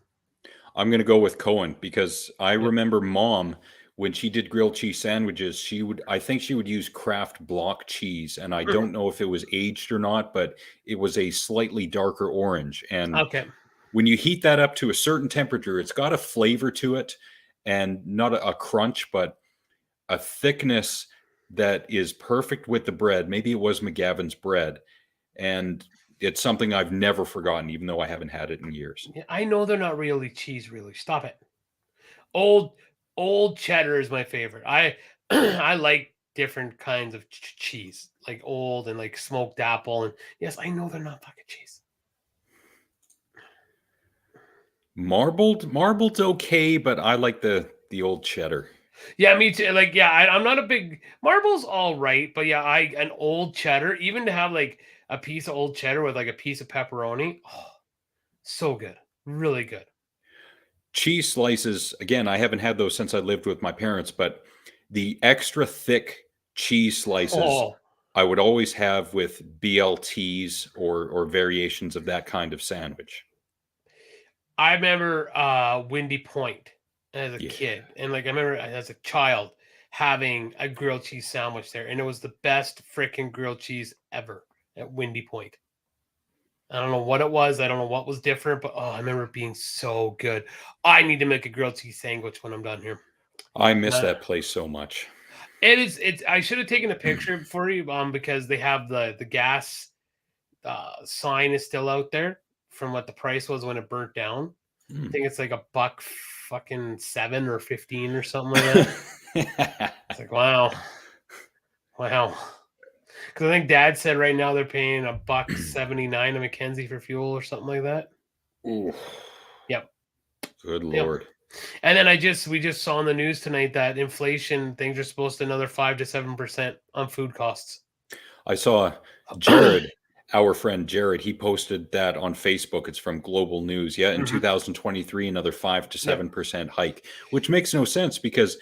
I'm going to go with Cohen because I remember Mom, when she did grilled cheese sandwiches, I think she would use Kraft block cheese, and I don't know if it was aged or not, but it was a slightly darker orange. And when you heat that up to a certain temperature, it's got a flavor to it, and not a crunch, but a thickness that is perfect with the bread. Maybe it was McGavin's bread, and it's something I've never forgotten, even though I haven't had it in years. Yeah, I know they're not really cheese, really. Stop it. Old cheddar is my favorite. I like different kinds of cheese, like old and like smoked apple. And yes, I know they're not fucking cheese. Marbled's okay, but I like the old cheddar. Yeah, me too. Like, yeah, I'm not a big marble's all right, but yeah, an old cheddar, even to have like a piece of old cheddar with like a piece of pepperoni, so good, really good. Cheese slices, again, I haven't had those since I lived with my parents, but the extra thick cheese slices I would always have with BLTs or variations of that kind of sandwich. I remember Windy Point as a kid, and like I remember as a child having a grilled cheese sandwich there, and it was the best freaking grilled cheese ever at Windy Point. I don't know what it was. I don't know what was different, but I remember it being so good. I need to make a grilled cheese sandwich when I'm done here. I miss that place so much. I should have taken a picture for you because they have the gas sign is still out there from what the price was when it burnt down. I think it's like $1.7 or 15 or something like that. It's like, wow. Because I think Dad said right now they're paying $1.79 to Mackenzie for fuel or something like that. Ooh. Yep. Good Lord. Yep. And then we just saw in the news tonight that inflation things are supposed to another 5 to 7% on food costs. I saw Jared our friend Jared, he posted that on Facebook. It's from Global News. Yeah, in 2023, another 5 to 7% hike, which makes no sense because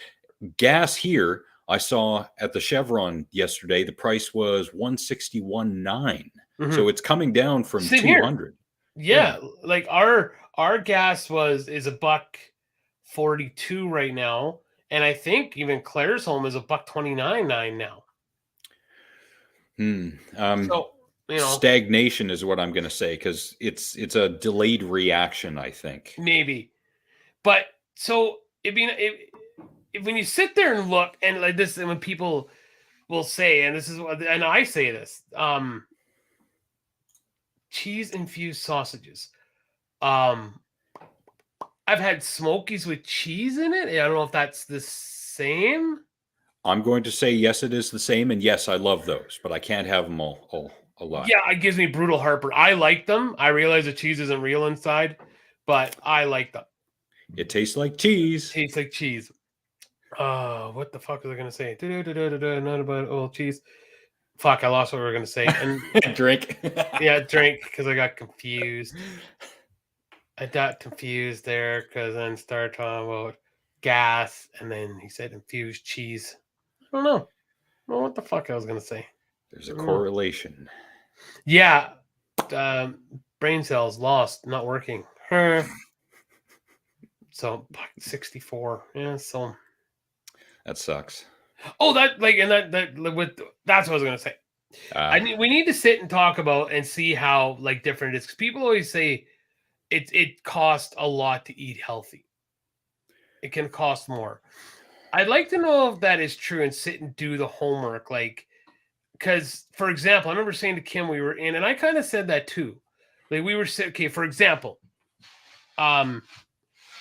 gas here, I saw at the Chevron yesterday, the price was 161.9. So it's coming down from Same 200. Here. Yeah, like our gas is $1.42 right now, and I think even Claire's home is $1.29.9 now. So stagnation is what I'm going to say, because it's a delayed reaction, I think. Maybe, but so when you sit there and look and like this, and when people will say, and I say this, cheese infused sausages. I've had Smokies with cheese in it. I don't know if that's the same. I'm going to say yes, it is the same, and yes, I love those, but I can't have them all a lot. Yeah, it gives me brutal heartburn. I like them. I realize the cheese isn't real inside, but I like them. It tastes like cheese. Tastes like cheese. What the fuck was I gonna say? Not about old cheese. Fuck, I lost what we were gonna say. And drink. Yeah, drink, because I got confused. I got confused there because then started talking about gas, and then he said infused cheese. I don't know. What the fuck I was gonna say. There's a correlation. Yeah. Brain cells lost, not working. So 64. Yeah, so that sucks. Oh, that's what I was gonna say. We need to sit and talk about and see how like different it is, because people always say it costs a lot to eat healthy. It can cost more. I'd like to know if that is true and sit and do the homework, like, because for example, I remember saying to Kim, we were in, and I kind of said that too. Like we were okay, for example, at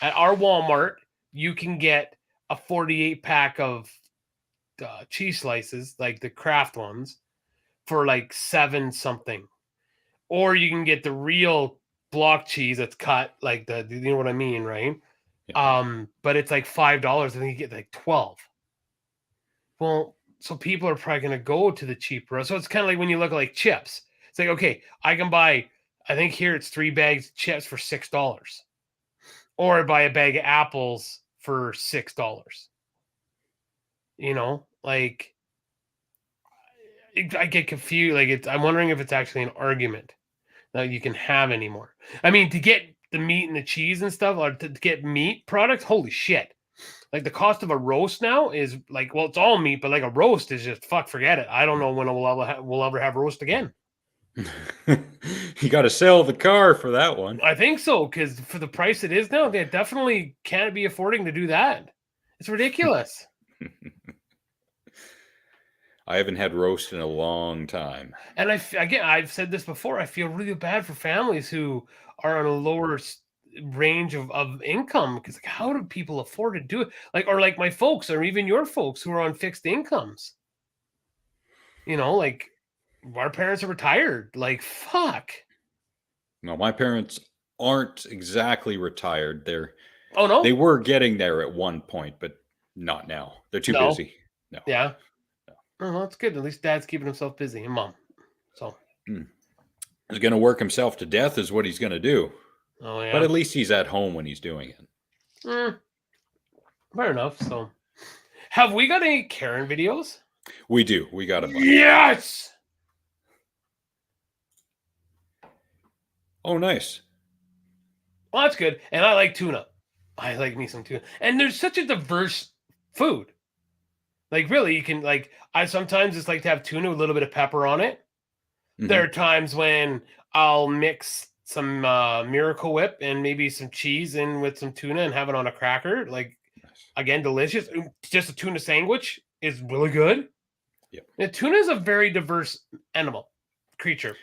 our Walmart, you can get a 48 pack of cheese slices, like the Kraft ones, for like $7 something, or you can get the real block cheese that's cut, like you know what I mean, right? Yeah. But it's like $5, and then you get like 12. Well, so people are probably going to go to the cheaper. So it's kind of like when you look at like chips. It's like, okay, I can buy, I think here it's 3 bags of chips for $6, or I buy a bag of apples for $6. You know, like I get confused. Like I'm wondering if it's actually an argument that you can have anymore. I mean, to get the meat and the cheese and stuff, or to get meat products, holy shit. Like the cost of a roast now is like, well, it's all meat, but like a roast is just forget it. I don't know when we'll ever have roast again. You got to sell the car for that one. I think so, because for the price it is now, they definitely can't be affording to do that. It's ridiculous. I haven't had roast in a long time. And I've said this before, I feel really bad for families who are on a lower range of income, because like, how do people afford to do it? Like, or like my folks, or even your folks who are on fixed incomes. You know, like our parents are retired. Like, fuck. No, my parents aren't exactly retired. Oh no, they were getting there at one point, but not now. They're too busy. No. Yeah. Oh, well, that's good. At least Dad's keeping himself busy, and Mom. So he's going to work himself to death, is what he's going to do. Oh yeah. But at least he's at home when he's doing it. Fair enough. So, have we got any Karen videos? We do. We got a bunch. Yes. Oh, nice. Well, that's good. And I like tuna. I like me some tuna. And there's such a diverse food. Like, really, you can, like, I sometimes just like to have tuna with a little bit of pepper on it. Mm-hmm. There are times when I'll mix some Miracle Whip and maybe some cheese in with some tuna and have it on a cracker. Like, again, delicious. Just a tuna sandwich is really good. Yep. And tuna is a very diverse creature.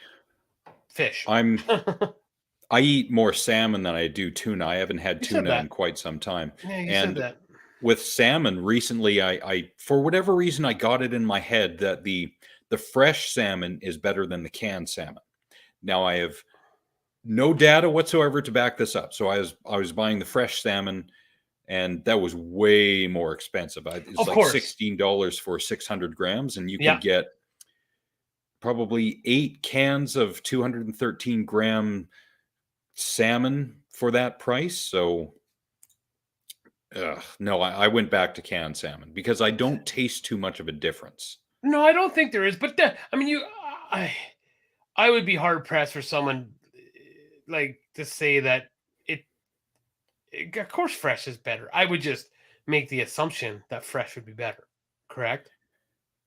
Fish. I eat more salmon than I do tuna. I haven't had tuna in quite some time. Yeah, you said that. With salmon recently, I for whatever reason I got it in my head that the fresh salmon is better than the canned salmon. Now I have no data whatsoever to back this up. So I was buying the fresh salmon, and that was way more expensive. It's like $16 for 600 grams, and you can get probably 8 cans of 213 gram salmon for that price. So, no, I went back to canned salmon because I don't taste too much of a difference. No, I don't think there is. But I mean, I would be hard pressed for someone like to say that of course, fresh is better. I would just make the assumption that fresh would be better. Correct?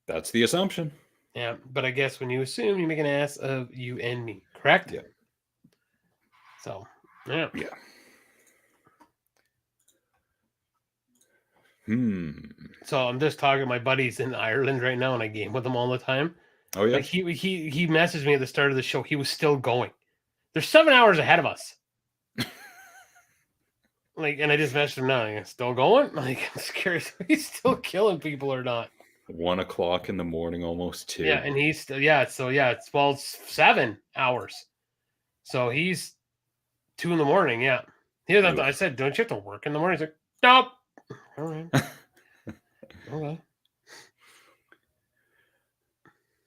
That's the assumption. Yeah, but I guess when you assume, you make an ass of you and me. Correct? Yeah. So, yeah. Yeah. So I'm just talking to my buddies in Ireland right now, and I game with them all the time. Oh yeah. Like he messaged me at the start of the show. He was still going. They're 7 hours ahead of us. Like, and I just messaged him now. Like, still going? Like, I'm scared if he's still killing people or not. 1 o'clock in the morning, almost 2. Yeah, and he's still it's 7 hours. So he's 2 in the morning. Yeah, I said, don't you have to work in the morning? He's like, nope. All right. Okay.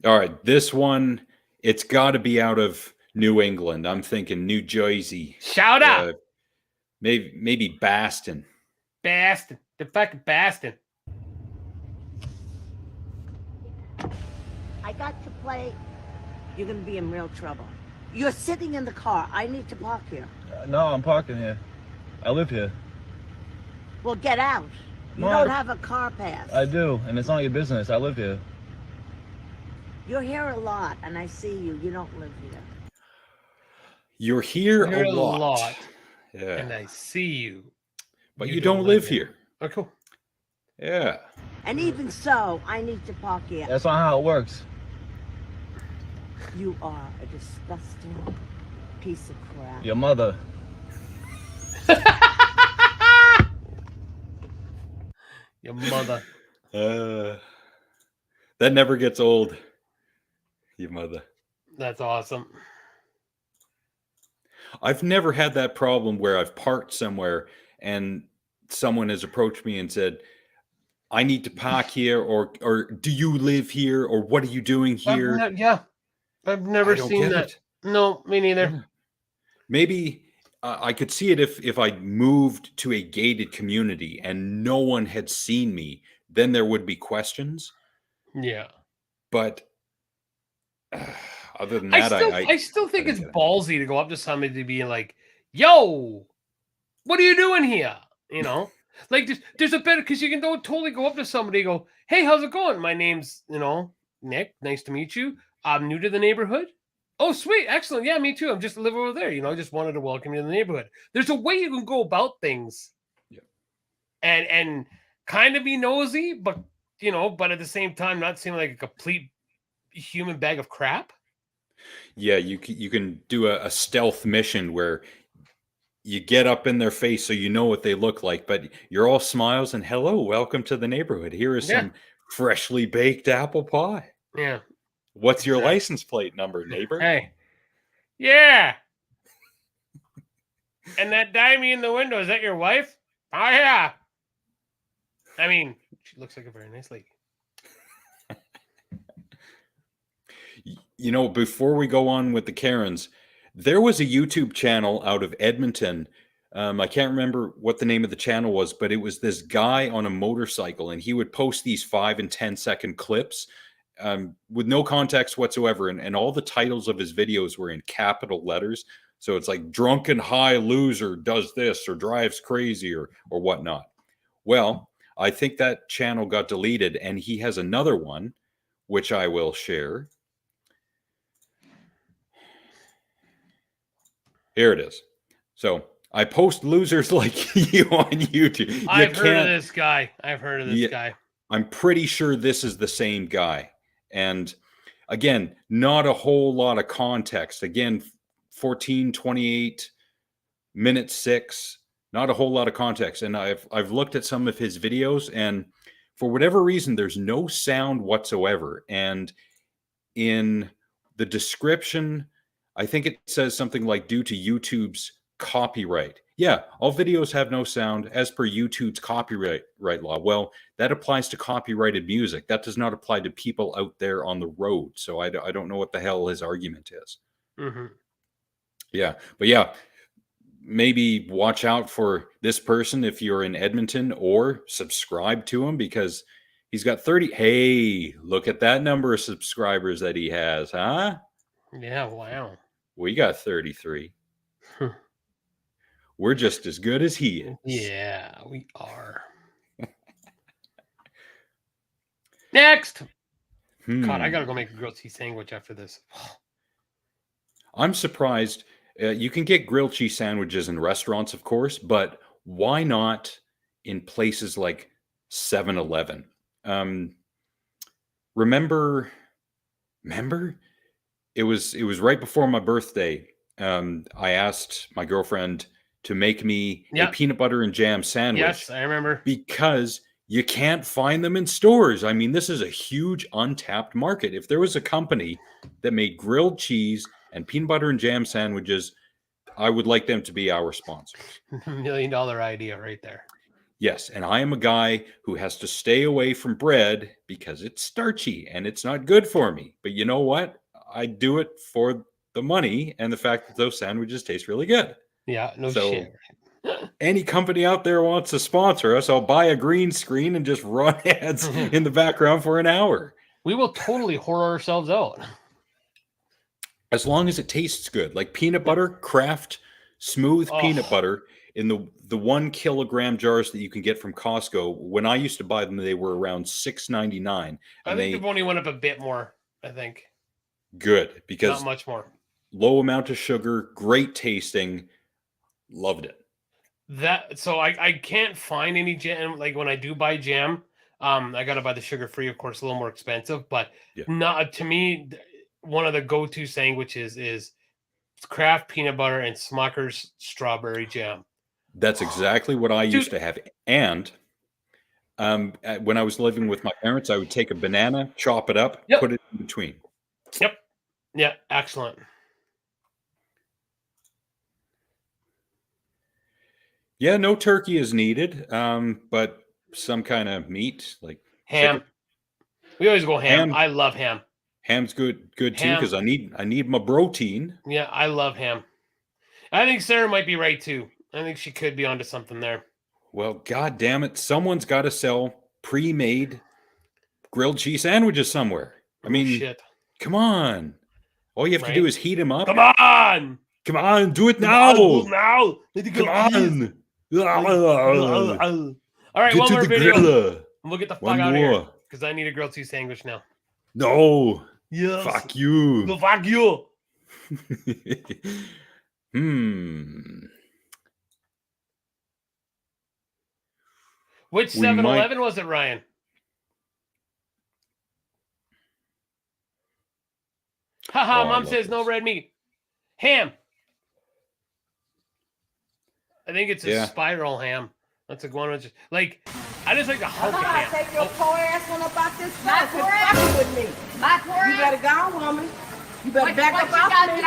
All right, this one, it's got to be out of New England. I'm thinking New Jersey. Shout out. Maybe Boston. Boston. The fucking Boston. I got to play. You're going to be in real trouble. You're sitting in the car. I need to park here. No, I'm parking here. I live here. Well, get out. You don't have a car pass. I do, and it's not your business. I live here. You're here a lot, and I see you. You don't live here. You're here a lot. Yeah. And I see you. But you don't live here. Oh, cool. Yeah. And even so, I need to park here. That's not how it works. You are a disgusting piece of crap. Your mother. Your mother. That never gets old. Your mother. That's awesome. I've never had that problem where I've parked somewhere and someone has approached me and said, I need to park here, or do you live here, or what are you doing here? I've never seen that. It. No, me neither. Maybe I could see it if I moved to a gated community and no one had seen me, then there would be questions. Yeah. But other than that, I still think it's ballsy to go up to somebody to be like, yo, what are you doing here? You know, like there's a better, because you can totally go up to somebody and go, hey, how's it going? My name's, Nick. Nice to meet you. I'm new to the neighborhood. Oh, sweet. Excellent. Yeah, me too. I'm just living over there. I just wanted to welcome you to the neighborhood. There's a way you can go about things. Yeah. And kind of be nosy, but, but at the same time, not seem like a complete human bag of crap. Yeah, you can do a stealth mission where you get up in their face so you know what they look like, but you're all smiles and hello, welcome to the neighborhood. Here is some freshly baked apple pie. Yeah. What's your license plate number, neighbor? Hey. Yeah. And that dimey in the window, is that your wife? Oh, yeah. I mean, she looks like a very nice lady. Before we go on with the Karens, there was a YouTube channel out of Edmonton. I can't remember what the name of the channel was, but it was this guy on a motorcycle, and he would post these 5 and 10 second clips with no context whatsoever. And all the titles of his videos were in capital letters. So it's like drunken high loser does this or drives crazy or whatnot. Well, I think that channel got deleted, and he has another one, which I will share. Here it is. So I post losers like you on YouTube. I've heard of this guy. Guy. I'm pretty sure this is the same guy. And again, not a whole lot of context. Again, 14:28 minute 6, not a whole lot of context. And I've looked at some of his videos, and for whatever reason, there's no sound whatsoever. And in the description, I think it says something like, due to YouTube's copyright. Yeah, all videos have no sound as per YouTube's copyright law. Well, that applies to copyrighted music. That does not apply to people out there on the road. So I don't know what the hell his argument is. Mm-hmm. Yeah, but yeah, maybe watch out for this person if you're in Edmonton, or subscribe to him because he's got 30. Hey, look at that number of subscribers that he has, huh? Yeah, wow. We got 33. We're just as good as he is. Yeah, we are. Next. God, I gotta go make a grilled cheese sandwich after this. I'm surprised. You can get grilled cheese sandwiches in restaurants, of course, but why not in places like 7-Eleven? Remember? It was right before my birthday. I asked my girlfriend to make me a peanut butter and jam sandwich. Yes, I remember. Because you can't find them in stores. I mean, this is a huge untapped market. If there was a company that made grilled cheese and peanut butter and jam sandwiches, I would like them to be our sponsors. $1 million idea right there. Yes, and I am a guy who has to stay away from bread because it's starchy and it's not good for me. But you know what? I do it for the money and the fact that those sandwiches taste really good. Yeah, no shit. Any company out there wants to sponsor us, I'll buy a green screen and just run ads in the background for an hour. We will totally whore ourselves out. As long as it tastes good. Like peanut butter, Kraft, smooth peanut butter in the 1 kilogram jars that you can get from Costco. When I used to buy them, they were around $6.99. I think they've only went up a bit more, I think. Good, because not much more. Low amount of sugar, great tasting. Loved it. So I can't find any jam. Like when I do buy jam, I gotta buy the sugar free, of course, a little more expensive. But not to me. One of the go-to sandwiches is Kraft peanut butter and Smucker's strawberry jam. That's exactly what I used to have. And when I was living with my parents, I would take a banana, chop it up, put it in between. Yep. Yeah, excellent. Yeah, no turkey is needed, but some kind of meat like ham. Chicken. We always go ham. I love ham. Ham's good too because I need my protein. Yeah, I love ham. I think Sarah might be right too. I think she could be onto something there. Well, god damn it, someone's got to sell pre-made grilled cheese sandwiches somewhere. I mean, come on. All you have to do is heat them up. Come on, do it now. Now, come on. All right, one more video. Griller. We'll get the fuck out of here because I need a grilled cheese sandwich now. No. Yes. Fuck you. No, fuck you. Which 7-Eleven was it, Ryan? Haha, Mom says no red meat. Ham. I think it's a spiral ham. That's a one. Like, I just like the hunk of ham. Take your poor ass on about this stuff. Fucking with me. My poor you better go, woman. You better back up out of me.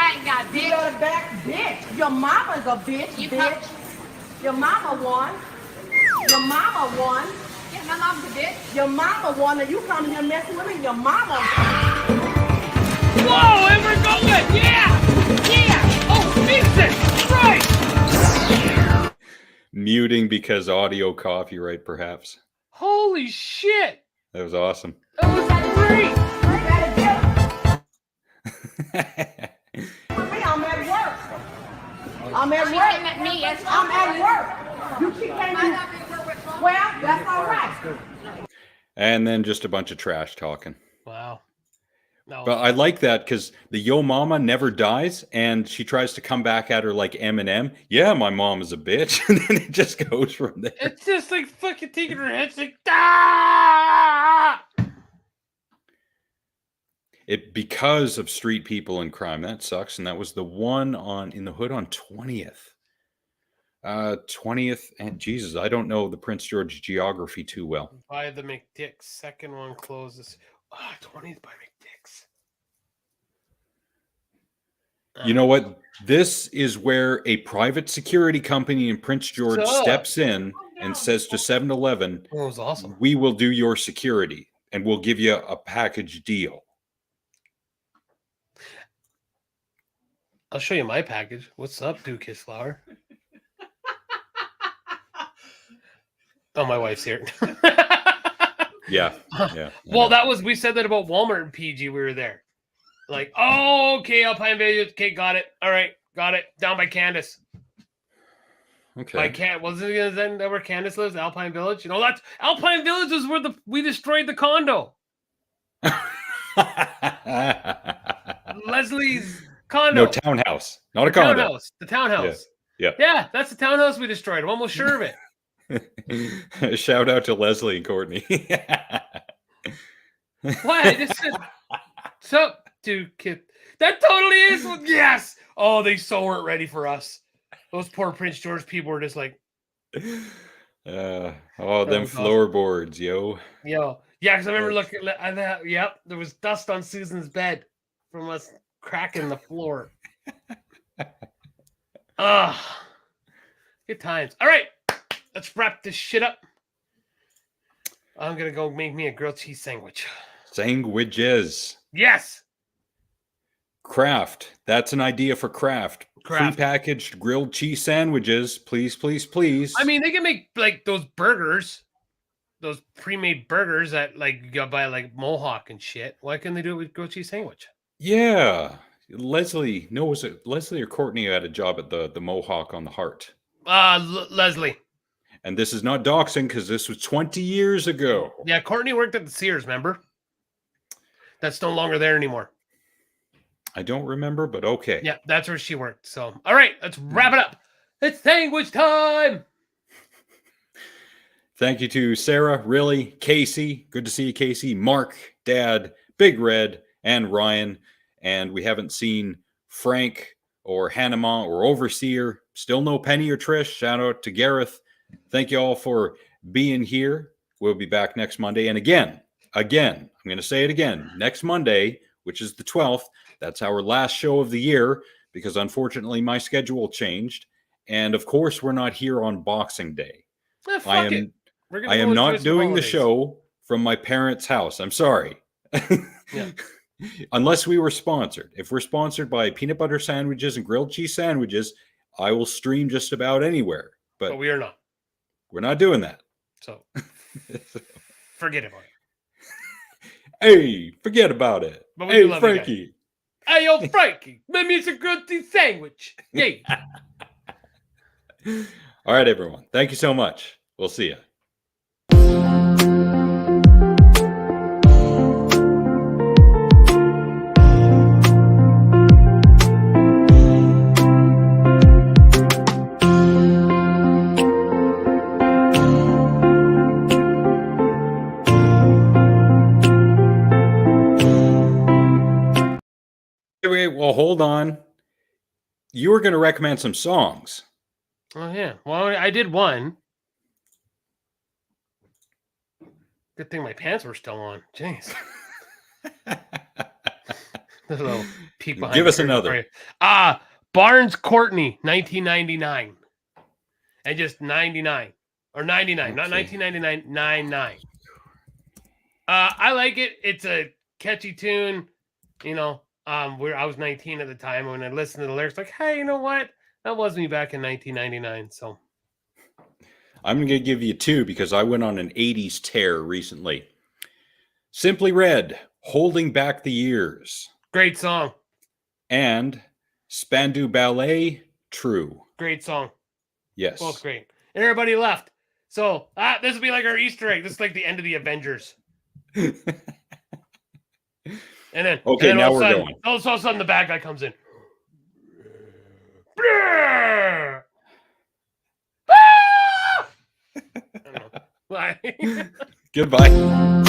You better back, bitch. Your mama's a bitch, bitch. Your mama won. Your mama won. Yeah, my mom's a bitch. Your mama won, and you come here messing with me. Your mama. Whoa, and we're going. Yeah. Oh, Jesus Christ. Muting because audio copyright, perhaps. Holy shit! That was awesome. That was great. I'm at work. I'm at work. You keep hanging. Well, that's all right. And then just a bunch of trash talking. Wow. No. But I like that because the yo mama never dies, and she tries to come back at her like Eminem. Yeah, my mom is a bitch, and then it just goes from there. It's just like fucking taking her head, like ah! It because of street people and crime. That sucks. And that was the one in the hood on 20th. 20th, and Jesus, I don't know the Prince George geography too well. By the McDick's, second one closes. 20th by McDick's. You know what? This is where a private security company in Prince George Sup? steps in and says to 7-Eleven, That was awesome. we will do your security and we'll give you a package deal. I'll show you my package. What's up, Duke Flower? Oh, my wife's here. Yeah. Well, we said that about Walmart and PG. We were there. Like, oh, okay, Alpine Village. Okay, got it. All right, got it. Down by Candace. Okay. Wasn't it that where Candace lives? Alpine Village. You know, that's Alpine Village is where we destroyed the condo. Leslie's condo. No, townhouse, not a condo. The townhouse. Yeah. Yeah, that's the townhouse we destroyed. I'm almost sure of it. Shout out to Leslie and Courtney. What? I just said, so, dude, kid. That totally is. Yes. Oh, they so weren't ready for us. Those poor Prince George people were just like, them floorboards, yo. Yeah, because I remember looking at that. Yep, there was dust on Susan's bed from us cracking the floor. Good times. All right, let's wrap this shit up. I'm gonna go make me a grilled cheese sandwich. Sandwiches. Yes. Kraft. That's an idea for Kraft. Prepackaged grilled cheese sandwiches, please, please, please. I mean, they can make like those burgers, those pre-made burgers that like you got by like Mohawk and shit. Why can't they do it with grilled cheese sandwich? Yeah. Leslie, no, was it Leslie or Courtney who had a job at the Mohawk on the Heart? Leslie. And this is not doxing because this was 20 years ago. Yeah, Courtney worked at the Sears, remember? That's no longer there anymore. I don't remember, but okay. Yeah, that's where she worked. So, all right, let's wrap it up. It's sandwich time. Thank you to Sarah, really, Casey. Good to see you, Casey. Mark, Dad, Big Red, and Ryan. And we haven't seen Frank or Hanema or Overseer. Still no Penny or Trish. Shout out to Gareth. Thank you all for being here. We'll be back next Monday. And again, I'm going to say it again. Next Monday, which is the 12th, that's our last show of the year because unfortunately my schedule changed. And of course, we're not here on Boxing Day. I am not doing the show from my parents' house. I'm sorry. Yeah. Unless we were sponsored. If we're sponsored by peanut butter sandwiches and grilled cheese sandwiches, I will stream just about anywhere. But we are not. We're not doing that. So forget about it. Hey, forget about it. But we hey, do love Frankie. Hey, yo, Frankie. Maybe it's a grilled cheese sandwich. Yay. All right, everyone. Thank you so much. We'll see you. Wait, well, hold on. You were going to recommend some songs. Oh, yeah. Well, I did one. Good thing my pants were still on. Jeez. A little peek behind. Give us another. Barnes Courtney, 1999. And just 99. Or 99. Okay. Not 1999, 99. I like it. It's a catchy tune. You know, I was 19 at the time when I listened to the lyrics, like, hey, you know what? That was me back in 1999. So I'm going to give you two because I went on an 80s tear recently. Simply Red, Holding Back the Years. Great song. And Spandau Ballet, True. Great song. Yes. Both great. And everybody left. So this will be like our Easter egg. This is like the end of the Avengers. And then, okay, now we're going. All of a sudden, the bad guy comes in. I don't know. Bye. Goodbye.